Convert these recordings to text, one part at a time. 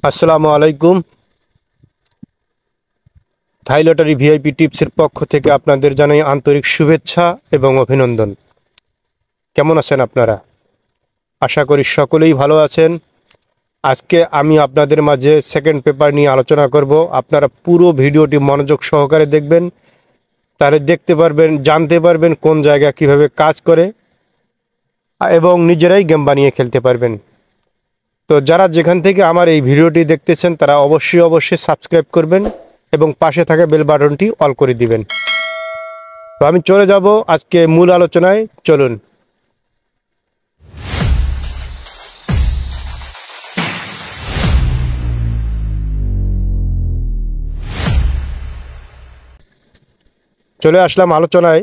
আসসালামু আলাইকুম। থাই lottery VIP টিপসের পক্ষ থেকে আপনাদের জানাই আন্তরিক শুভেচ্ছা এবং অভিনন্দন। কেমন আছেন আপনারা? আশা করি সকলেই ভালো আছেন। আজকে আমি আপনাদের মাঝে সেকেন্ড পেপার নিয়ে আলোচনা করব। আপনারা পুরো ভিডিওটি মনোযোগ সহকারে দেখবেন, তাহলে দেখতে পারবেন, জানতে পারবেন কোন জায়গা কিভাবে কাজ করে এবং নিজেরাই গেম বানিয়ে খেলতে পারবেন। তো যারা যেখান থেকে আমার এই ভিডিওটি দেখতেছেন তারা অবশ্যই সাবস্ক্রাইব করবেন এবং পাশে থাকা বেল বাটনটি অল করে দিবেন। তো আমি চলে যাব আজকে মূল আলোচনায়। চলুন। চলে আসলাম আলোচনায়।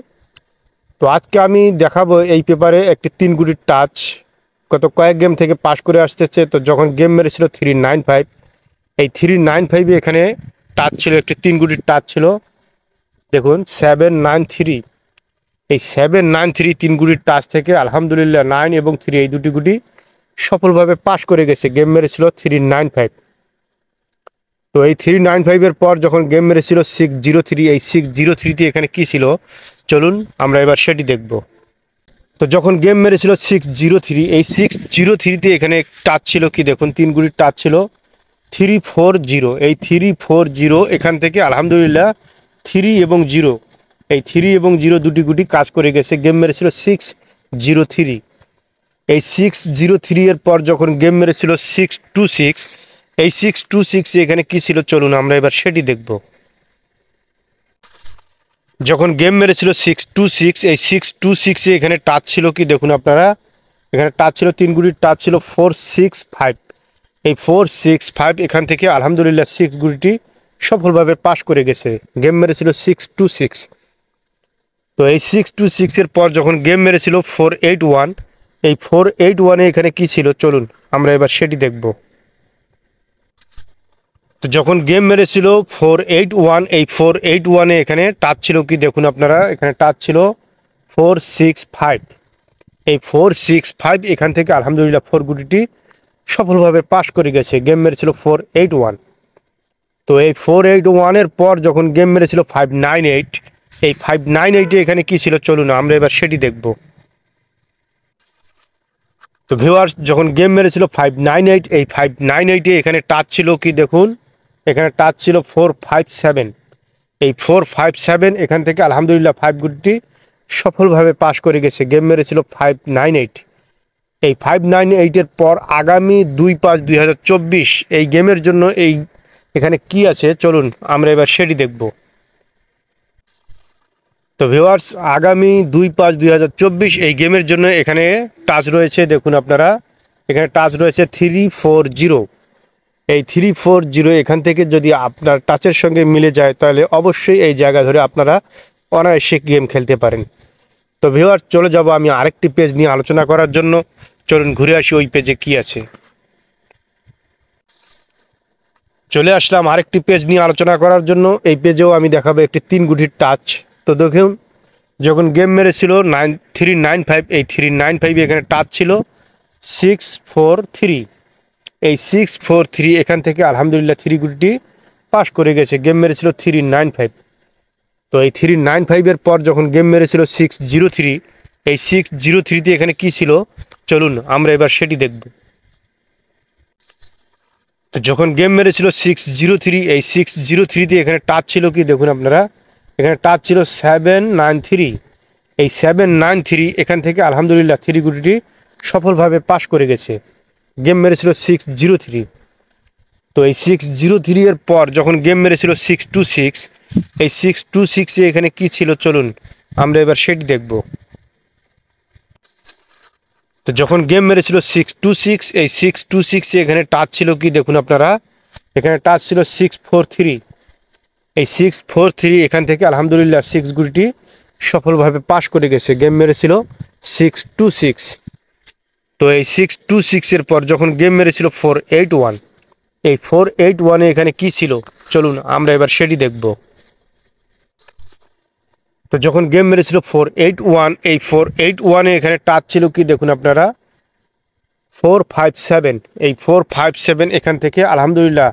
তো আজকে আমি দেখাবো এই পেপারে একটি 3 গুটির টাচ গত কয়েক গেম থেকে পাস করে আসতেছে। তো যখন গেম মেরেছিল 395, এই 395 এখানে টাচ ছিল, একটি 3 গুটির টাচ ছিল। দেখুন 793, এই 793 3 গুটির টাচ থেকে আলহামদুলিল্লাহ 9 এবং 3 এই দুটি গুটি সফলভাবে পাস করে গেছে। গেম মেরেছিল 395। তো এই 395 পর যখন গেম মেরেছিল 603, এই 603 এখানে কি ছিল চলুন আমরা এবার সেটি দেখব। তো যখন গেম মেরেছিল 603, এই 603 এখানে টাচ ছিল কি দেখুন, 3 গুটির টাচ ছিল 340। এই 340 এখান থেকে আলহামদুলিল্লাহ 3 এবং 0, এই 3 এবং 0 দুটি গুটি কাজ করে গেছে। গেম মেরেছিল 603। এই 603 এর পর যখন গেম মেরেছিল 626, এই 626 এখানে কি ছিল চলুন আমরা এবার সেটি দেখব। যখন গেম মেরেছিল 626, এই 626 এখানে টাচ ছিল কি দেখুন আপনারা, এখানে টাচ ছিল 3 গুটির টাচ ছিল 465। এই 465 এখান থেকে আলহামদুলিল্লাহ 6 গুটিটি সফলভাবে পাস করে গেছে। গেম মেরেছিল 626। তো এই 626 এর পর যখন গেম মেরেছিল 481, এই 481 এখানে কি ছিল চলুন আমরা এবার সেটি দেখব। তো যখন গেম মেরেছিল 481, এই 481 এখানে টাচ ছিল কি দেখুন আপনারা, এখানে টাচ ছিল 465। এই 465 এখান থেকে আলহামদুলিল্লাহ 4 গুটিটি সফলভাবে পাস করে গেছে। গেম মেরেছিল 481। তো এই 481 এর পর যখন গেম মেরেছিল 598, এই 598 এখানে কি ছিল চলুন আমরা এবার সেটি দেখব। তো ভিউয়ার্স যখন গেম মেরেছিল 598, এই 598 এখানে টাচ ছিল কি দেখুন, এখানে টাচ ছিল 457। এই 457 এখান থেকে আলহামদুলিল্লাহ 5 গুটিটি সফলভাবে পাস করে গেছে। গেম মেরেছিল 598। এই 598 এর পর আগামী 2/5/2024 এই গেমের জন্য এই এখানে কি আছে চলুন আমরা এবার সেটি দেখব। তো ভিউয়ার্স আগামী 2/5/2024 এই গেমের জন্য এখানে টাচ রয়েছে দেখুন আপনারা, এখানে টাচ রয়েছে 340। এই 340 এখান থেকে যদি আপনার টাচের সঙ্গে মিলে যায় তাহলে অবশ্যই এই জায়গা ধরে আপনারা অনায়াসে গেম খেলতে পারেন। তো ভিউয়ার্স চলে যাব আমি আরেকটি পেজ নিয়ে আলোচনা করার জন্য। চলুন ঘুরে আসি ওই পেজে কি আছে। চলে আসলাম আরেকটি পেজ নিয়ে আলোচনা করার জন্য। এই পেজেও আমি দেখাবো একটি 3 গুটির টাচ। তো দেখুন যখন গেম মেরেছিল 395, এই 395 এখানে টাচ ছিল 643। এই 643 এখান থেকে আলহামদুলিল্লাহ 3 গুটিটি পাস করে গেছে। গেম মেরেছিল 395। তো এই 395 এর পর যখন গেম মেরেছিল 603, এই 603 এখানে কি ছিল চলুন আমরা এবার সেটি দেখব। তো যখন গেম মেরেছিল 603, এই 603 এখানে টাচ ছিল কি দেখুন আপনারা, এখানে টাচ ছিল 793। এই 793 এখান থেকে আলহামদুলিল্লাহ 3 গুটিটি সফলভাবে পাস করে গেছে। গেম মেরেছিল 603। তো এই 603 এর পর যখন গেম মেরেছিল 626, এই 626 এখানে কি ছিল চলুন আমরা এবার সেটি দেখব। তো যখন গেম মেরেছিল 626, এই 626 এখানে টাচ ছিল কি দেখুন আপনারা, এখানে টাচ ছিল 643। এই 643 এখান থেকে আলহামদুলিল্লাহ 6 গুটিটি সফলভাবে পাস করে গেছে। গেম মেরেছিল 626। তো এই 626 এর পর যখন গেম মেরেছিল 481, এই 481 এখানে কি ছিল চলুন আমরা এবার সেটি দেখব। তো যখন গেম মেরেছিল 481, এই 481 এখানে টাচ ছিল কি দেখুন আপনারা, 457, এই 457 এখান থেকে আলহামদুলিল্লাহ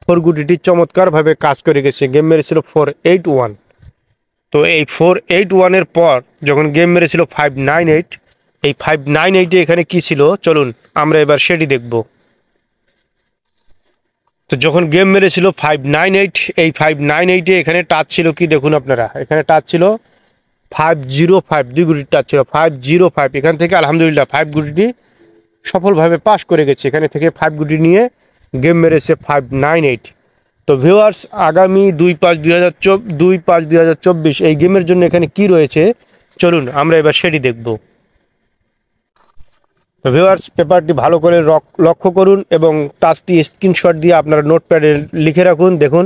4 গুটিটি চমৎকারভাবে কাজ করে গেছে। গেম মেরেছিল 481। তো এই 481-এর পর যখন গেম মেরেছিল 598, এই 598-এ এখানে কি ছিল চলুন আমরা এবার সেটি দেখব। তো যখন গেম মেরেছিল 598, এই 598-এ এখানে টাচ ছিল কি দেখুন আপনারা, এখানে টাচ ছিল 505, 2 গুটির টাচ ছিল 505। এখান থেকে আলহামদুলিল্লাহ 5 গুটিটি সফলভাবে পাস করে গেছে। এখানে থেকে 5 গুটি নিয়ে গেম মেরেছে 598। তো ভিউয়ার্স, আগামী 2/5/2024 এই গেমের জন্য এখানে কি রয়েছে চলুন আমরা এবার সেটি দেখব। তো ভিউয়ার্স, পেপারটি ভালো করে লক্ষ্য করুন এবং টাচটি স্ক্রিনশট দিয়ে আপনারা নোটপ্যাডে লিখে রাখুন। দেখুন,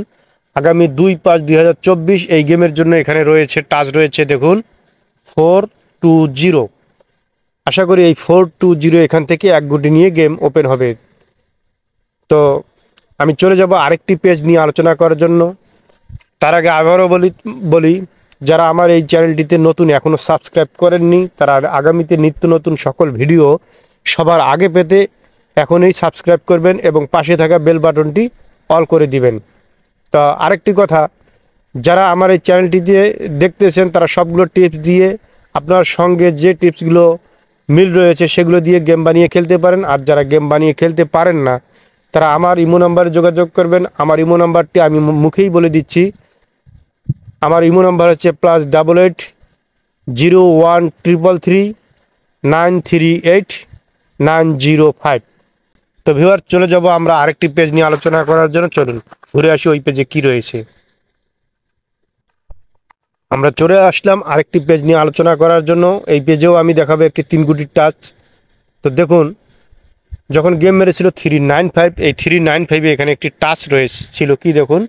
আগামী 2/5/2024 এই গেমের জন্য এখানে রয়েছে টাচ রয়েছে দেখুন 420। আশা করি এই 420 এখান থেকে 1 গুটি নিয়ে গেম ওপেন হবে। তো আমি চলে যাব আরেকটি পেজ নিয়ে আলোচনা করার জন্য। তার আগে আবারও বলি যারা আমার এই চ্যানেলটিতে নতুন এখনও সাবস্ক্রাইব করেননি তারা আগামীতে নিত্য নতুন সকল ভিডিও সবার আগে পেতে এখনই সাবস্ক্রাইব করবেন এবং পাশে থাকা বেল বাটনটি অল করে দিবেন। তা আরেকটি কথা, যারা আমার এই চ্যানেলটিতে দেখতেছেন তারা সবগুলো টিপস দিয়ে আপনার সঙ্গে যে টিপসগুলো মিল রয়েছে সেগুলো দিয়ে গেম বানিয়ে খেলতে পারেন। আর যারা গেম বানিয়ে খেলতে পারেন না তারা আমার ইমো নাম্বারে যোগাযোগ করবেন। আমার ইমো নাম্বারটি আমি মুখেই বলে দিচ্ছি। আমার ইমো নাম্বার হচ্ছে +88 01 333 938 905। তো ভিউয়ার, চলে যাব আমরা আরেকটি পেজ নিয়ে আলোচনা করার জন্য। চলুন ঘুরে আসি ওই পেজে কি রয়েছে। আমরা চলে আসলাম আরেকটি পেজ নিয়ে আলোচনা করার জন্য। এই পেজেও আমি দেখাবো একটি 3 গুটির টাচ। তো দেখুন, যখন গেম মেরেছিল 395, এই 395-এ এখানে একটি টাচ ছিল কি দেখুন,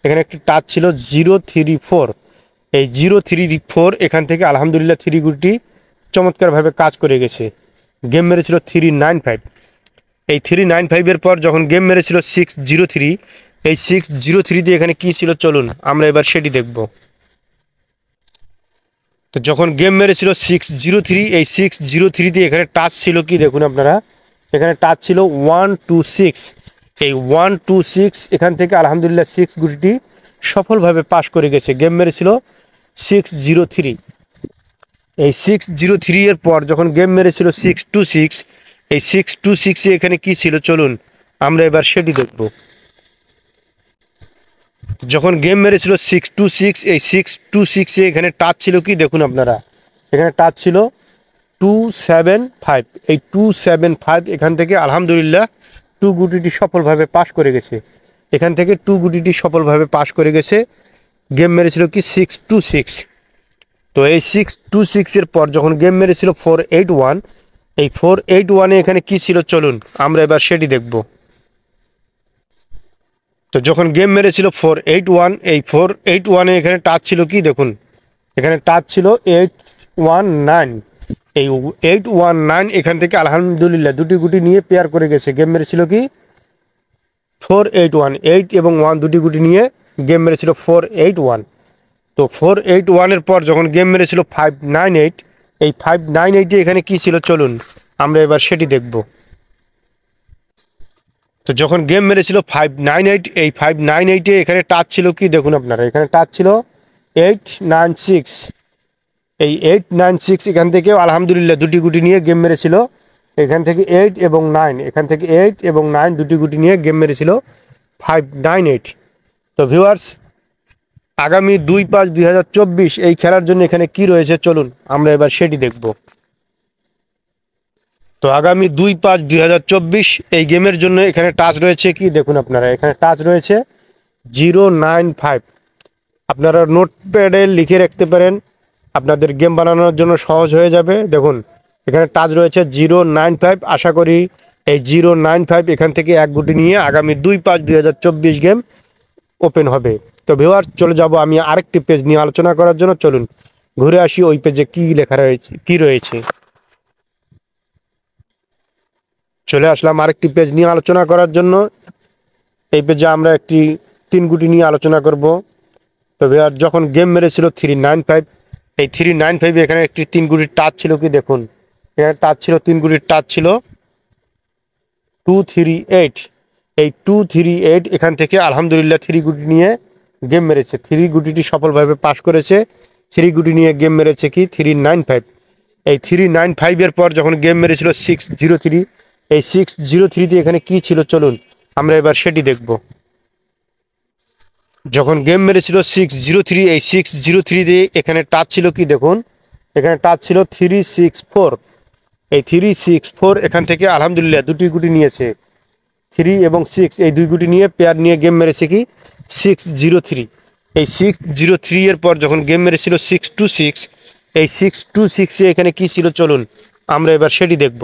এখানে একটি টাচ ছিল 034। এই 034 এখান থেকে আলহামদুলিল্লাহ 3 গুটি চমৎকারভাবে কাজ করে গেছে। গেম মেরেছিল 395। এই 395-এর পর যখন গেম মেরেছিল 603, এই 603-তে এখানে কি ছিল চলুন আমরা এবার সেটি দেখব। তো যখন গেম মেরেছিল 603, এই 603-তে এখানে টাচ ছিল কি দেখুন আপনারা, এখানে টাচ ছিল 126। এই 126 এখান থেকে আলহামদুলিল্লাহ 6 গুটিটি সফলভাবে পাস করে গেছে। গেম মেরেছিল 603। এই 603-এর পর যখন গেম মেরেছিল 626, এই 626-এ এখানে কি ছিল চলুন আমরা এবার সেটি দেখব। যখন গেম মেরেছিল 626, এই 626-এ এখানে টাচ ছিল কি দেখুন আপনারা, এখানে টাচ ছিল 275। এই 275 এখান থেকে আলহামদুলিল্লাহ 2 গুটিটি সফলভাবে পাস করে গেছে। এখান থেকে 2 গুটিটি সফলভাবে পাস করে গেছে। গেম মেরেছিল কি 626। তো এই 626-এর পর যখন গেম মেরেছিল 481, এই 481-এ এখানে কি ছিল চলুন আমরা এবার সেটি দেখব। তো যখন গেম মেরেছিল 481, এই 481-এ এখানে টাচ ছিল কি দেখুন, এখানে টাচ ছিল 819। এই 819 এখান থেকে আলহামদুলিল্লাহ 2টি গুটি নিয়ে পেয়ার করে গেছে। গেম মেরেছিল কি 481, 8 এবং 1 2টি গুটি নিয়ে গেম মেরেছিল 481। তো 481-এর পর যখন গেম মেরেছিল 598, এই 598-এ এখানে কি ছিল চলুন আমরা এবার সেটি দেখব। তো যখন গেম মেরেছিল 598, এই 598-এ এখানে টাচ ছিল কি দেখুন আপনারা, এখানে টাচ ছিল 896। এই 896 এখান থেকে আলহামদুলিল্লাহ 2টি গুটি নিয়ে গেম মেরেছিল। এখান থেকে 8 এবং 9, এখান থেকে 8 এবং 9 2টি গুটি নিয়ে গেম মেরেছিল 598। তো ভিউয়ার্স, আগামী 2/5/2024 এই খেলার জন্য এখানে কি রয়েছে চলুন আমরা এবার সেটি দেখব। তো আগামী 2/5/2024 এই গেমের জন্য এখানে টাচ রয়েছে কি দেখুন আপনারা, এখানে টাচ রয়েছে 095। আপনারা নোটপ্যাডে লিখে রাখতে পারেন, আপনাদের গেম বানানোর জন্য সহজ হয়ে যাবে। দেখুন এখানে টাচ রয়েছে 095। আশা করি এই 095 এখান থেকে 1 গুটি নিয়ে আগামী 2/5/2024 গেম ওপেন হবে। তো ভিউয়ার্স, চলে যাব আমি আরেকটি পেজ নিয়ে আলোচনা করার জন্য। চলুন ঘুরে আসি ওই পেজে কি লেখা রয়েছে, কি রয়েছে। চলে আসলাম আরেকটি পেজ নিয়ে আলোচনা করার জন্য। এই পেজে আমরা একটি 3 গুটি নিয়ে আলোচনা করব। তো ভিউয়ার, যখন গেম মেরেছিল 395, এই 395 এখানে একটি 3 গুটির টাচ ছিল কি দেখুন, এখানে টাচ ছিল 3 গুটির টাচ ছিল 238, এই 238 এখান থেকে আলহামদুলিল্লাহ 3 গুটি নিয়ে গেম মেরেছে। 3 গুটিটি সফলভাবে পাস করেছে। 3 গুটি নিয়ে গেম মেরেছে কি 395। এই 395 এর পর যখন গেম মেরেছিল 603, এই 603 তে এখানে কি ছিল চলুন আমরা এবার সেটি দেখব। যখন গেম মেরেছিল 603, এই 603 দিয়ে এখানে টাচ ছিল কি দেখুন, এখানে টাচ ছিল 364। এই 364 এখান থেকে আলহামদুলিল্লাহ দুটি গুটি নিয়েছে। 3 এবং 6 এই দুই গুটি নিয়ে পেয়ার নিয়ে গেম মেরেছে কি 603। এই 603 এর পর যখন গেম মেরেছিল 626, এই 626 এ এখানে কি ছিল চলুন আমরা এবার সেটি দেখব।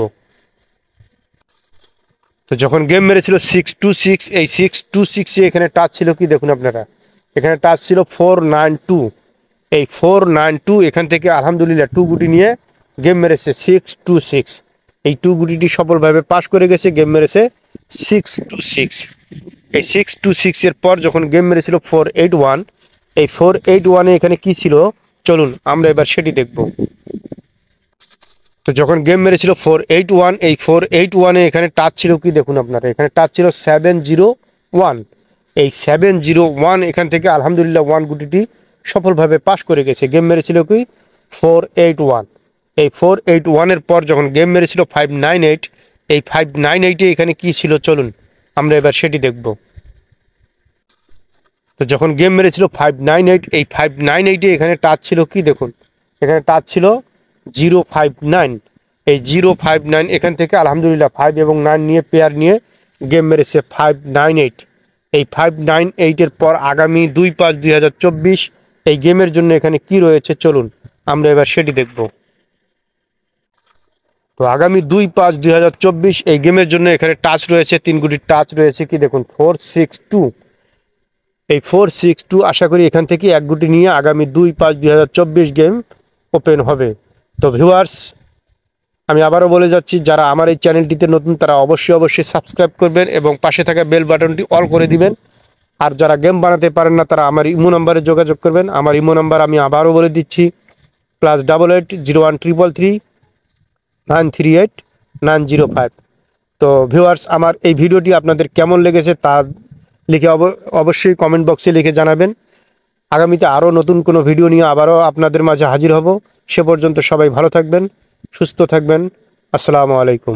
তো যখন গেম মেরেছিল 626, এই 626 এ এখানে টাচ ছিল কি দেখুন আপনারা, এখানে টাচ ছিল 492। এই 492 এখান থেকে আলহামদুলিল্লাহ 2 গুটি নিয়ে গেম মেরেছে 626। এই 2 গুটিটি সফলভাবে পাস করে গেছে, গেম মেরেছে 626। এই 626 এর পর যখন গেম মেরেছিল 481, এই 481 এ এখানে কি ছিল চলুন আমরা এবার সেটি দেখব। তো যখন গেম মেরেছিল 481, এই 481 এ এখানে টাচ ছিল কি দেখুন আপনারা, এখানে টাচ ছিল 701। এই 701 এখান থেকে আলহামদুলিল্লাহ 1 গুটিটি সফলভাবে পাস করে গেছে, গেম মেরেছিল কি 481। এই 481 এর পর যখন গেম মেরেছিল 598, এই 598 এ এখানে কি ছিল চলুন আমরা এবার সেটি দেখব। তো যখন গেম মেরেছিল 598, এই 598 এ এখানে টাচ ছিল কি দেখুন, এখানে টাচ ছিল 059। এই 059 এখান থেকে আলহামদুলিল্লাহ 5 এবং 9 নিয়ে পেয়ার নিয়ে গেম মেরেছে 598। এই 598 এর পর আগামী 2/5/2024 এই গেমের জন্য এখানে কি রয়েছে চলুন আমরা এবার সেটি দেখব। তো আগামী 2/5/2024 এই গেমের জন্য এখানে টাচ রয়েছে, 3 গুটির টাচ রয়েছে কি দেখুন 462। এই 462 আশা করি এখান থেকে 1 গুটি নিয়ে আগামী 2/5/2024 গেম ওপেন হবে। তো ভিউয়ার্স, আমি আবারও বলে যাচ্ছি, যারা আমার এই চ্যানেলটিতে নতুন তারা অবশ্যই সাবস্ক্রাইব করবেন এবং পাশে থাকা বেল বাটনটি অল করে দিবেন। আর যারা গেম বানাতে পারেন না তারা আমার ইমো নাম্বারে যোগাযোগ করবেন। আমার ইমো নাম্বার আমি আবারও বলে দিচ্ছি, +88 0133 938 905। তো ভিউয়ার্স, আমার এই ভিডিওটি আপনাদের কেমন লেগেছে তা লিখে অবশ্যই কমেন্ট বক্সে লিখে জানাবেন। আগামীতে আরও নতুন কোনো ভিডিও নিয়ে আবারও আপনাদের মাঝে হাজির হব। সে পর্যন্ত সবাই ভালো থাকবেন, সুস্থ থাকবেন। আসসালামু আলাইকুম।